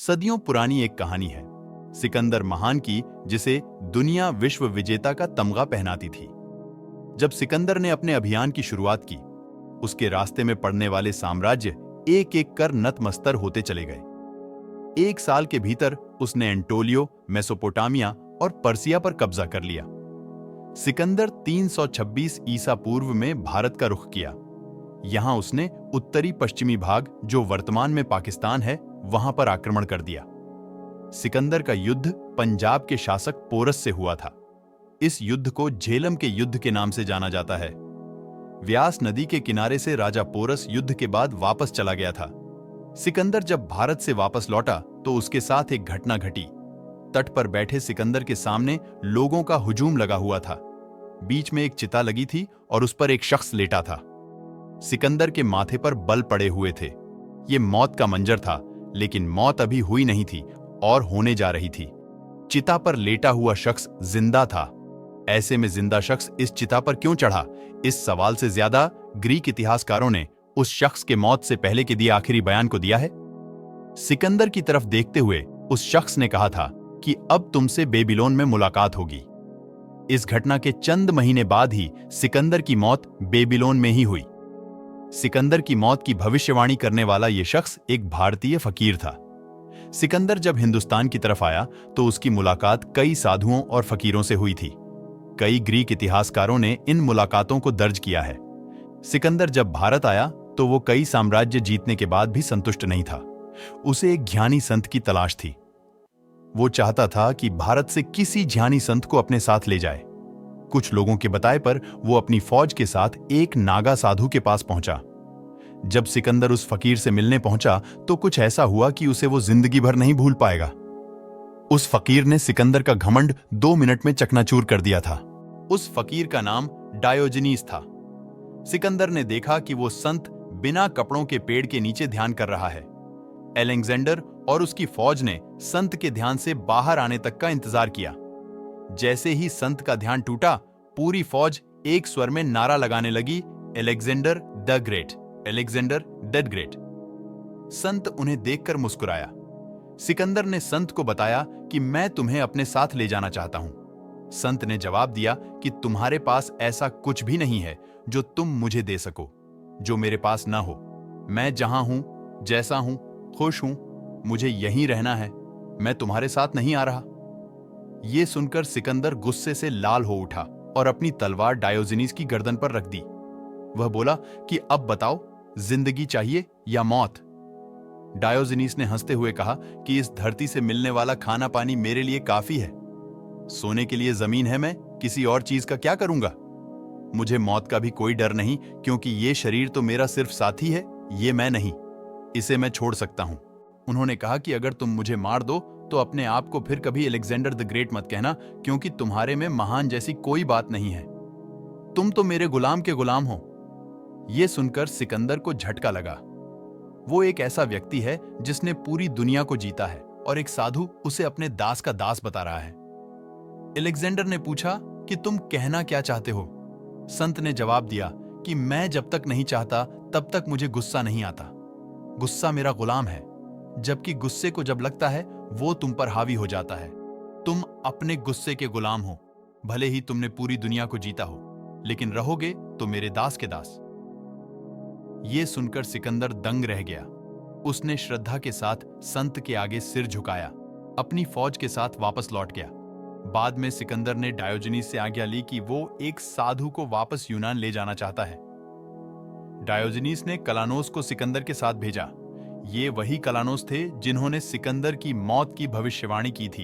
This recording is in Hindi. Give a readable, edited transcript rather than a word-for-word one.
सदियों पुरानी एक कहानी है सिकंदर महान की, जिसे दुनिया विश्व विजेता का तमगा पहनाती थी। जब सिकंदर ने अपने अभियान की शुरुआत की, उसके रास्ते में पड़ने वाले साम्राज्य एक एक कर नतमस्तर होते चले गए। एक साल के भीतर उसने एंटोलियो, मेसोपोटामिया और पर्सिया पर कब्जा कर लिया। सिकंदर 326 ईसा पूर्व में भारत का रुख किया। यहां उसने उत्तरी पश्चिमी भाग, जो वर्तमान में पाकिस्तान है, वहां पर आक्रमण कर दिया। सिकंदर का युद्ध पंजाब के शासक पोरस से हुआ था। इस युद्ध को झेलम के युद्ध के नाम से जाना जाता है। व्यास नदी के किनारे से राजा पोरस युद्ध के बाद वापस चला गया था। सिकंदर जब भारत से वापस लौटा तो उसके साथ एक घटना घटी। तट पर बैठे सिकंदर के सामने लोगों का हुजूम लगा हुआ था। बीच में एक चिता लगी थी और उस पर एक शख्स लेटा था। सिकंदर के माथे पर बल पड़े हुए थे। यह मौत का मंजर था, लेकिन मौत अभी हुई नहीं थी और होने जा रही थी। चिता पर लेटा हुआ शख्स जिंदा था। ऐसे में जिंदा शख्स इस चिता पर क्यों चढ़ा? इस सवाल से ज्यादा ग्रीक इतिहासकारों ने उस शख्स के मौत से पहले के दिए आखिरी बयान को दिया है। सिकंदर की तरफ देखते हुए उस शख्स ने कहा था कि अब तुमसे बेबीलोन में मुलाकात होगी। इस घटना के चंद महीने बाद ही सिकंदर की मौत बेबीलोन में ही हुई। सिकंदर की मौत की भविष्यवाणी करने वाला यह शख्स एक भारतीय फकीर था। सिकंदर जब हिंदुस्तान की तरफ आया तो उसकी मुलाकात कई साधुओं और फकीरों से हुई थी। कई ग्रीक इतिहासकारों ने इन मुलाकातों को दर्ज किया है। सिकंदर जब भारत आया तो वो कई साम्राज्य जीतने के बाद भी संतुष्ट नहीं था। उसे एक ज्ञानी संत की तलाश थी। वो चाहता था कि भारत से किसी ज्ञानी संत को अपने साथ ले जाए। कुछ लोगों के बताए पर वो अपनी फौज के साथ एक नागा साधु के पास पहुंचा। जब सिकंदर उस फकीर से मिलने पहुंचा तो कुछ ऐसा हुआ कि उसे वो जिंदगी भर नहीं भूल पाएगा। उस फकीर ने सिकंदर का घमंड 2 मिनट में चकनाचूर कर दिया था। उस फकीर का नाम डायोजनीस था। सिकंदर ने देखा कि वो संत बिना कपड़ों के पेड़ के नीचे ध्यान कर रहा है। अलेक्जेंडर और उसकी फौज ने संत के ध्यान से बाहर आने तक का इंतजार किया। जैसे ही संत का ध्यान टूटा, पूरी फौज एक स्वर में नारा लगाने लगी, Alexander the great, Alexander the great. संत उन्हें देखकर मुस्कुराया। सिकंदर ने संत को बताया कि मैं तुम्हें अपने साथ ले जाना चाहता हूं। संत ने जवाब दिया कि तुम्हारे पास ऐसा कुछ भी नहीं है जो तुम मुझे दे सको, जो मेरे पास ना हो। मैं जहां हूं, जैसा हूं, खुश हूं, मुझे यहीं रहना है। मैं तुम्हारे साथ नहीं आ रहा। यह सुनकर सिकंदर गुस्से से लाल हो उठा और अपनी तलवार डायोजनीस की गर्दन पर रख दी। वह बोला कि अब बताओ, जिंदगी चाहिए या मौत? डायोजनीस ने हंसते हुए कहा कि इस धरती से मिलने वाला खाना पानी मेरे लिए काफी है। सोने के लिए जमीन है, मैं किसी और चीज का क्या करूंगा? मुझे मौत का भी कोई डर नहीं, क्योंकि ये शरीर तो मेरा सिर्फ साथी है, ये मैं नहीं। इसे मैं छोड़ सकता हूं। उन्होंने कहा कि अगर तुम मुझे मार दो तो अपने आप को फिर कभी अलेक्जेंडर द ग्रेट मत कहना, क्योंकि तुम्हारे में महान जैसी कोई बात नहीं है। तुम तो मेरे गुलाम के गुलाम हो। यह सुनकर सिकंदर को झटका लगा। वो एक ऐसा व्यक्ति है जिसने पूरी दुनिया को जीता है और एक साधु उसे अपने दास का दास बता रहा है। अलेक्जेंडर ने पूछा कि तुम कहना क्या चाहते हो? संत ने जवाब दिया कि मैं जब तक नहीं चाहता तब तक मुझे गुस्सा नहीं आता। गुस्सा मेरा गुलाम है, जबकि गुस्से को जब लगता है वो तुम पर हावी हो जाता है। तुम अपने गुस्से के गुलाम हो। भले ही तुमने पूरी दुनिया को जीता हो, लेकिन रहोगे तो मेरे दास के दास। ये सुनकर सिकंदर दंग रह गया। उसने श्रद्धा के साथ संत के आगे सिर झुकाया, अपनी फौज के साथ वापस लौट गया। बाद में सिकंदर ने डायोजनीस से आज्ञा ली कि वो एक साधु को वापस यूनान ले जाना चाहता है। डायोजनीस ने कलानोस को सिकंदर के साथ भेजा। ये वही कलानोस थे जिन्होंने सिकंदर की मौत की भविष्यवाणी की थी।